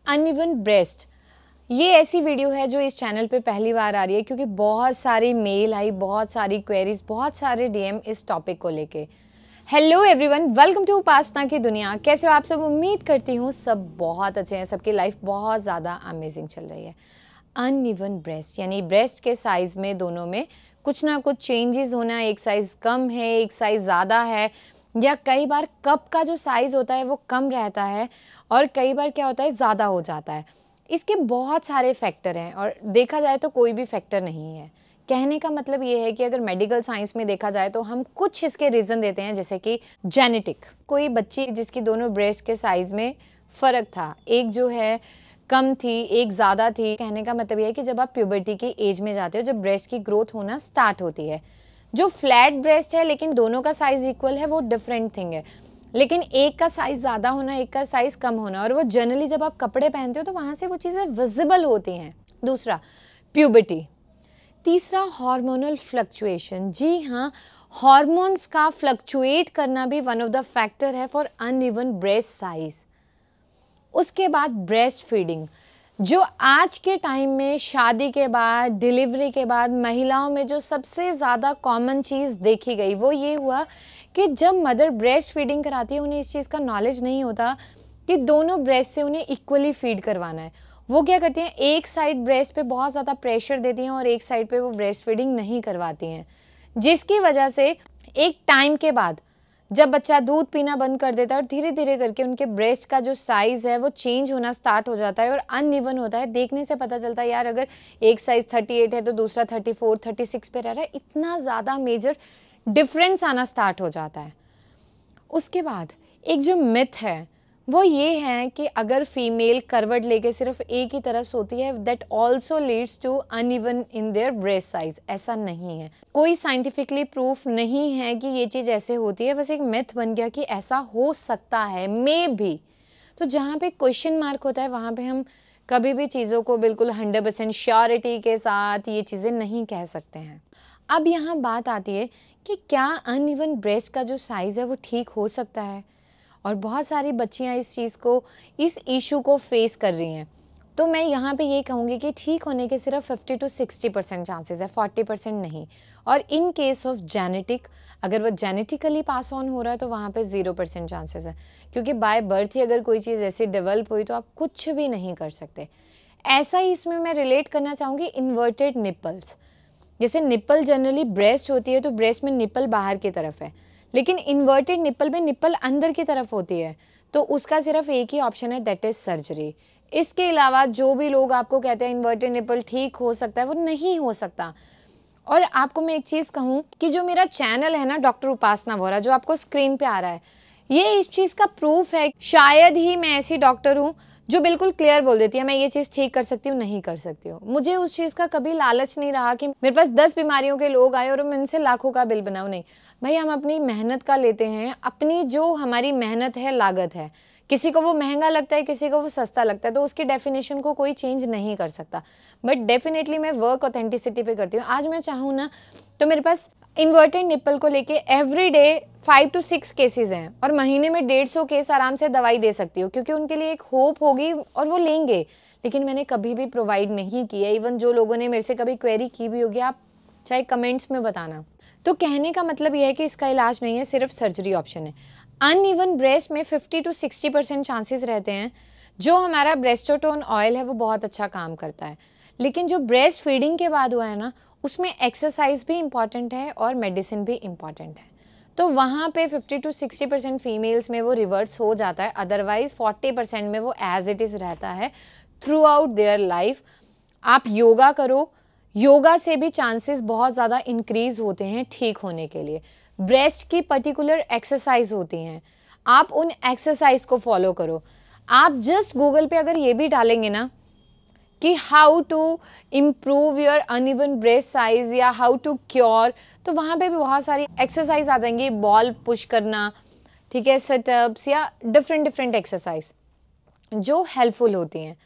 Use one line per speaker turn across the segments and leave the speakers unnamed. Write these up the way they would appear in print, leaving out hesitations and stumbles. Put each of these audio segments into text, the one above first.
Uneven breast, ये ऐसी video है जो इस चैनल पे पहली बार आ रही है क्योंकि बहुत सारी मेल आई, बहुत सारी क्वेरीज, बहुत सारे डीएम इस टॉपिक को लेके। हेलो एवरीवन, वेलकम टू उपासना की दुनिया। कैसे हो आप सब? उम्मीद करती हूँ सब बहुत अच्छे हैं, सबकी लाइफ बहुत ज़्यादा अमेजिंग चल रही है। अनइवन ब्रेस्ट यानी ब्रेस्ट के साइज़ में दोनों में कुछ ना कुछ चेंजेस होना, एक साइज़ कम है, एक साइज़ ज़्यादा है, या कई बार कप का जो साइज़ होता है वो कम रहता है और कई बार क्या होता है ज़्यादा हो जाता है। इसके बहुत सारे फैक्टर हैं और देखा जाए तो कोई भी फैक्टर नहीं है। कहने का मतलब ये है कि अगर मेडिकल साइंस में देखा जाए तो हम कुछ इसके रीज़न देते हैं, जैसे कि जेनेटिक। कोई बच्ची जिसकी दोनों ब्रेस्ट के साइज़ में फ़र्क था, एक जो है कम थी, एक ज़्यादा थी। कहने का मतलब ये है कि जब आप प्यूबर्टी की एज में जाते हो, जब ब्रेस्ट की ग्रोथ होना स्टार्ट होती है, जो फ्लैट ब्रेस्ट है लेकिन दोनों का साइज़ इक्वल है, वो डिफरेंट थिंग है। लेकिन एक का साइज़ ज़्यादा होना, एक का साइज़ कम होना, और वो जनरली जब आप कपड़े पहनते हो तो वहाँ से वो चीज़ें विजिबल होती हैं। दूसरा, प्यूबर्टी। तीसरा, हार्मोनल फ्लक्चुएशन। जी हाँ, हार्मोन्स का फ्लक्चुएट करना भी वन ऑफ द फैक्टर है फॉर अनइवन ब्रेस्ट साइज। उसके बाद ब्रेस्ट फीडिंग, जो आज के टाइम में शादी के बाद, डिलीवरी के बाद महिलाओं में जो सबसे ज़्यादा कॉमन चीज़ देखी गई वो ये हुआ कि जब मदर ब्रेस्ट फीडिंग कराती है, उन्हें इस चीज़ का नॉलेज नहीं होता कि दोनों ब्रेस्ट से उन्हें इक्वली फीड करवाना है। वो क्या करती हैं, एक साइड ब्रेस्ट पे बहुत ज़्यादा प्रेशर देती हैं और एक साइड पे वो ब्रेस्ट फीडिंग नहीं करवाती हैं, जिसकी वजह से एक टाइम के बाद जब बच्चा दूध पीना बंद कर देता है और धीरे धीरे करके उनके ब्रेस्ट का जो साइज़ है वो चेंज होना स्टार्ट हो जाता है और अनइवन होता है। देखने से पता चलता है यार, अगर एक साइज़ 38 है तो दूसरा 34, 36 पे रह रहा है, इतना ज़्यादा मेजर डिफरेंस आना स्टार्ट हो जाता है। उसके बाद एक जो मिथ है वो ये है कि अगर फीमेल करवट लेके सिर्फ एक ही तरफ सोती है, that also leads to uneven in their breast size. ऐसा नहीं है, कोई साइंटिफिकली प्रूफ नहीं है कि ये चीज़ ऐसे होती है, बस एक मिथ बन गया कि ऐसा हो सकता है, मे भी। तो जहाँ पे क्वेश्चन मार्क होता है वहाँ पे हम कभी भी चीज़ों को बिल्कुल 100% श्योरिटी के साथ ये चीज़ें नहीं कह सकते हैं। अब यहाँ बात आती है कि क्या अनइवन ब्रेस्ट का जो साइज़ है वो ठीक हो सकता है, और बहुत सारी बच्चियाँ इस चीज़ को, इस इशू को फेस कर रही हैं। तो मैं यहाँ पे ये कहूँगी कि ठीक होने के सिर्फ 50 to 60% चांसेस है, 40% नहीं। और इन केस ऑफ जेनेटिक, अगर वो जेनेटिकली पास ऑन हो रहा है तो वहाँ पे 0% चांसेस है, क्योंकि बाय बर्थ ही अगर कोई चीज़ ऐसी डेवलप हुई तो आप कुछ भी नहीं कर सकते। ऐसा ही इसमें मैं रिलेट करना चाहूँगी इन्वर्टेड निपल्स। जैसे निप्पल जनरली ब्रेस्ट होती है तो ब्रेस्ट में निप्पल बाहर की तरफ है, लेकिन इन्वर्टेड निप्पल में निप्पल अंदर की तरफ होती है, तो उसका सिर्फ एक ही ऑप्शन है, दैट इज सर्जरी। इसके अलावा जो भी लोग आपको कहते हैं इन्वर्टेड निप्पल ठीक हो सकता है, वो नहीं हो सकता। और आपको मैं एक चीज़ कहूँ कि जो मेरा चैनल है ना, डॉक्टर उपासना वोरा, जो आपको स्क्रीन पे आ रहा है, ये इस चीज़ का प्रूफ है। शायद ही मैं ऐसी डॉक्टर हूँ जो बिल्कुल क्लियर बोल देती है मैं ये चीज़ ठीक कर सकती हूँ, नहीं कर सकती हूँ। मुझे उस चीज़ का कभी लालच नहीं रहा कि मेरे पास 10 बीमारियों के लोग आए और मैं उनसे लाखों का बिल बनाऊँ, नहीं भाई। हम अपनी मेहनत का लेते हैं, अपनी जो हमारी मेहनत है, लागत है। किसी को वो महंगा लगता है, किसी को वो सस्ता लगता है, तो उसकी डेफिनेशन को कोई चेंज नहीं कर सकता। बट डेफिनेटली मैं वर्क ऑथेंटिसिटी पे करती हूँ। आज मैं चाहूँ ना तो मेरे पास इन्वर्टेड निप्पल को लेके एवरीडे 5 to 6 केसेस हैं और महीने में 150 केस आराम से दवाई दे सकती हूँ, क्योंकि उनके लिए एक होप होगी और वो लेंगे। लेकिन मैंने कभी भी प्रोवाइड नहीं किया। इवन जो लोगों ने मेरे से कभी क्वेरी की भी होगी, आप चाहे कमेंट्स में बताना। तो कहने का मतलब यह है कि इसका इलाज नहीं है, सिर्फ सर्जरी ऑप्शन है। अनइवन ब्रेस्ट में 50 to 60% चांसेस रहते हैं। जो हमारा ब्रेस्टोटोन ऑयल है वो बहुत अच्छा काम करता है, लेकिन जो ब्रेस्ट फीडिंग के बाद हुआ है ना, उसमें एक्सरसाइज भी इम्पॉर्टेंट है और मेडिसिन भी इम्पॉर्टेंट है। तो वहाँ पे 50 to 60% फीमेल्स में वो रिवर्स हो जाता है, अदरवाइज 40% में वो एज इट इज़ रहता है थ्रू आउट देयर लाइफ। आप योगा करो, योगा से भी चांसेस बहुत ज़्यादा इंक्रीज होते हैं ठीक होने के लिए। ब्रेस्ट की पर्टिकुलर एक्सरसाइज होती हैं, आप उन एक्सरसाइज को फॉलो करो। आप जस्ट गूगल पे अगर ये भी डालेंगे ना कि how to improve your uneven breast size या हाउ टू क्योर, तो वहाँ पे भी बहुत सारी एक्सरसाइज आ जाएंगी। बॉल पुश करना, ठीक है, सेटअप्स या डिफरेंट एक्सरसाइज जो हेल्पफुल होती हैं।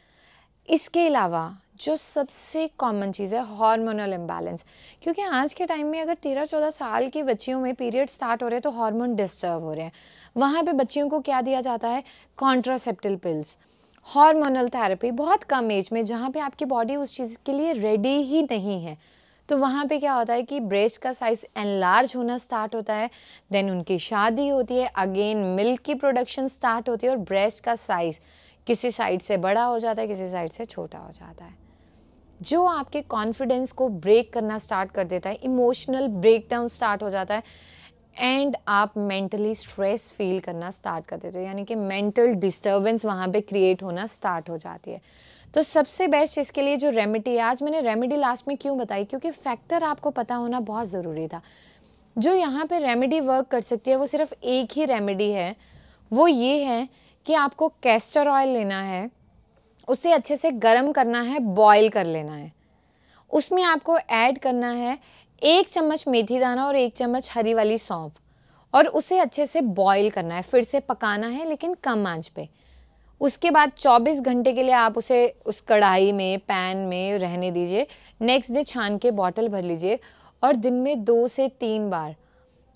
इसके अलावा जो सबसे कॉमन चीज़ है, हार्मोनल इम्बैलेंस। क्योंकि आज के टाइम में अगर 13-14 साल की बच्चियों में पीरियड स्टार्ट हो रहे हैं तो हार्मोन डिस्टर्ब हो रहे हैं। वहाँ पे बच्चियों को क्या दिया जाता है, कॉन्ट्रासेप्टिव पिल्स। हार्मोनल थेरेपी बहुत कम एज में, जहाँ पे आपकी बॉडी उस चीज़ के लिए रेडी ही नहीं है, तो वहाँ पे क्या होता है कि ब्रेस्ट का साइज़ एनलार्ज होना स्टार्ट होता है। देन उनकी शादी होती है, अगेन मिल्क की प्रोडक्शन स्टार्ट होती है और ब्रेस्ट का साइज़ किसी साइड से बड़ा हो जाता है, किसी साइड से छोटा हो जाता है, जो आपके कॉन्फिडेंस को ब्रेक करना स्टार्ट कर देता है। इमोशनल ब्रेकडाउन स्टार्ट हो जाता है एंड आप मेंटली स्ट्रेस फील करना स्टार्ट कर देते हो, यानी कि मेंटल डिस्टर्बेंस वहाँ पे क्रिएट होना स्टार्ट हो जाती है। तो सबसे बेस्ट इसके लिए जो रेमेडी है, आज मैंने रेमेडी लास्ट में क्यों बताई, क्योंकि फैक्टर आपको पता होना बहुत ज़रूरी था। जो यहाँ पे रेमेडी वर्क कर सकती है वो सिर्फ एक ही रेमेडी है, वो ये है कि आपको कैस्टर ऑयल लेना है, उसे अच्छे से गर्म करना है, बॉईल कर लेना है। उसमें आपको ऐड करना है 1 चम्मच मेथी दाना और 1 चम्मच हरी वाली सौंफ, और उसे अच्छे से बॉईल करना है, फिर से पकाना है लेकिन कम आंच पे। उसके बाद 24 घंटे के लिए आप उसे उस कढ़ाई में, पैन में रहने दीजिए। नेक्स्ट डे छान के बॉटल भर लीजिए और दिन में 2 से 3 बार,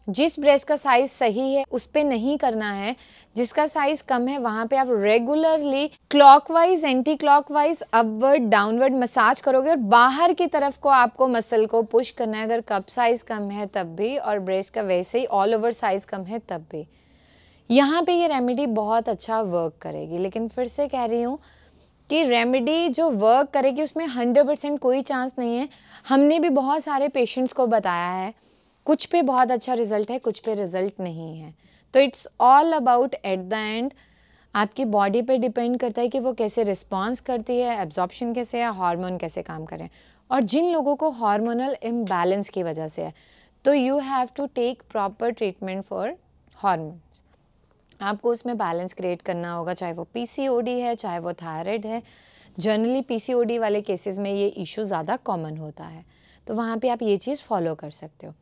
जिस ब्रेस्ट का साइज़ सही है उस पे नहीं करना है, जिसका साइज़ कम है वहाँ पे आप regularly clockwise, anti clockwise, upward, downward massage करोगे और बाहर की तरफ को आपको मसल को पुश करना है। अगर कप साइज़ कम है तब भी, और ब्रेस्ट का वैसे ही ऑल ओवर साइज़ कम है तब भी, यहाँ पे ये रेमेडी बहुत अच्छा वर्क करेगी। लेकिन फिर से कह रही हूँ कि रेमेडी जो वर्क करेगी उसमें 100% कोई चांस नहीं है। हमने भी बहुत सारे पेशेंट्स को बताया है, कुछ पे बहुत अच्छा रिजल्ट है, कुछ पे रिजल्ट नहीं है। तो it's all about at the end आपकी बॉडी पे डिपेंड करता है कि वो कैसे रिस्पॉन्स करती है, एब्जॉर्प्शन कैसे है, हार्मोन कैसे काम करें। और जिन लोगों को हार्मोनल इम्बैलेंस की वजह से है, तो you have to take proper treatment for hormones. आपको उसमें बैलेंस क्रिएट करना होगा, चाहे वो पीसीओडी है, चाहे वो थायराइड है। जनरली पीसीओडी वाले केसेस में ये इशू ज़्यादा कॉमन होता है, तो वहाँ पे आप ये चीज़ फॉलो कर सकते हो।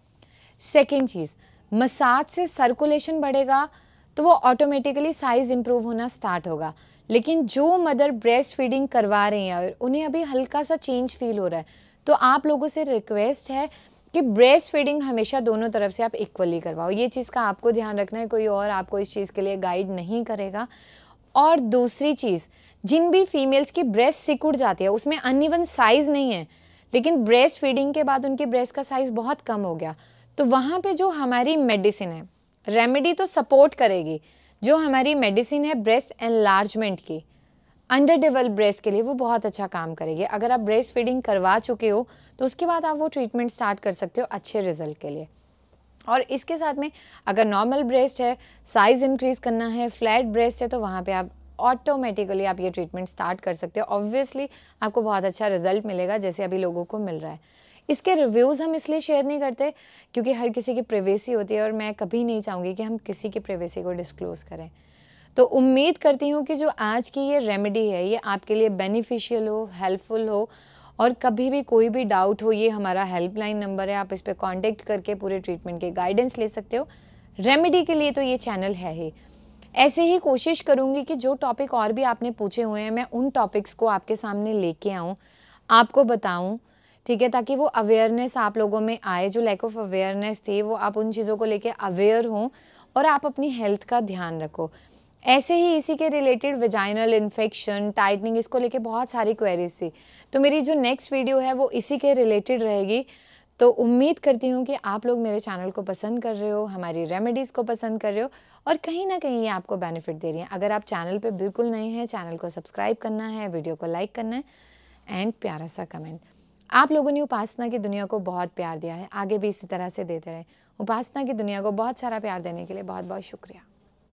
सेकेंड चीज़, मसाज से सर्कुलेशन बढ़ेगा तो वो ऑटोमेटिकली साइज़ इम्प्रूव होना स्टार्ट होगा। लेकिन जो मदर ब्रेस्ट फीडिंग करवा रही हैं और उन्हें अभी हल्का सा चेंज फील हो रहा है, तो आप लोगों से रिक्वेस्ट है कि ब्रेस्ट फीडिंग हमेशा दोनों तरफ से आप इक्वली करवाओ। ये चीज़ का आपको ध्यान रखना है, कोई और आपको इस चीज़ के लिए गाइड नहीं करेगा। और दूसरी चीज़, जिन भी फीमेल्स की ब्रेस्ट सिकुड़ जाती है, उसमें अनइवन साइज़ नहीं है, लेकिन ब्रेस्ट फीडिंग के बाद उनकी ब्रेस्ट का साइज़ बहुत कम हो गया, तो वहाँ पे जो हमारी मेडिसिन है, रेमेडी तो सपोर्ट करेगी, जो हमारी मेडिसिन है ब्रेस्ट एनलार्जमेंट की, अंडर डेवलप ब्रेस्ट के लिए, वो बहुत अच्छा काम करेगी। अगर आप ब्रेस्ट फीडिंग करवा चुके हो तो उसके बाद आप वो ट्रीटमेंट स्टार्ट कर सकते हो अच्छे रिजल्ट के लिए। और इसके साथ में अगर नॉर्मल ब्रेस्ट है, साइज़ इंक्रीज़ करना है, फ्लैट ब्रेस्ट है, तो वहाँ पे आप ऑटोमेटिकली आप ये ट्रीटमेंट स्टार्ट कर सकते हो। ऑब्वियसली आपको बहुत अच्छा रिजल्ट मिलेगा, जैसे अभी लोगों को मिल रहा है। इसके रिव्यूज़ हम इसलिए शेयर नहीं करते क्योंकि हर किसी की प्राइवेसी होती है और मैं कभी नहीं चाहूँगी कि हम किसी की प्राइवेसी को डिस्क्लोज़ करें। तो उम्मीद करती हूँ कि जो आज की ये रेमेडी है ये आपके लिए बेनिफिशियल हो, हेल्पफुल हो, और कभी भी कोई भी डाउट हो, ये हमारा हेल्पलाइन नंबर है, आप इस पर कॉन्टेक्ट करके पूरे ट्रीटमेंट के गाइडेंस ले सकते हो। रेमेडी के लिए तो ये चैनल है ही। ऐसे ही कोशिश करूँगी कि जो टॉपिक और भी आपने पूछे हुए हैं, मैं उन टॉपिक्स को आपके सामने लेके आऊँ, आपको बताऊँ, ठीक है, ताकि वो अवेयरनेस आप लोगों में आए। जो लैक ऑफ अवेयरनेस थी, वो आप उन चीज़ों को लेके अवेयर हों और आप अपनी हेल्थ का ध्यान रखो। ऐसे ही इसी के रिलेटेड वेजाइनल इन्फेक्शन, टाइटनिंग, इसको लेके बहुत सारी क्वेरीज थी, तो मेरी जो नेक्स्ट वीडियो है वो इसी के रिलेटेड रहेगी। तो उम्मीद करती हूँ कि आप लोग मेरे चैनल को पसंद कर रहे हो, हमारी रेमेडीज़ को पसंद कर रहे हो, और कहीं ना कहीं ये आपको बेनिफिट दे रही हैं। अगर आप चैनल पे बिल्कुल नए हैं, चैनल को सब्सक्राइब करना है, वीडियो को लाइक करना है एंड प्यारा सा कमेंट। आप लोगों ने उपासना की दुनिया को बहुत प्यार दिया है, आगे भी इसी तरह से देते रहे। उपासना की दुनिया को बहुत सारा प्यार देने के लिए बहुत बहुत शुक्रिया।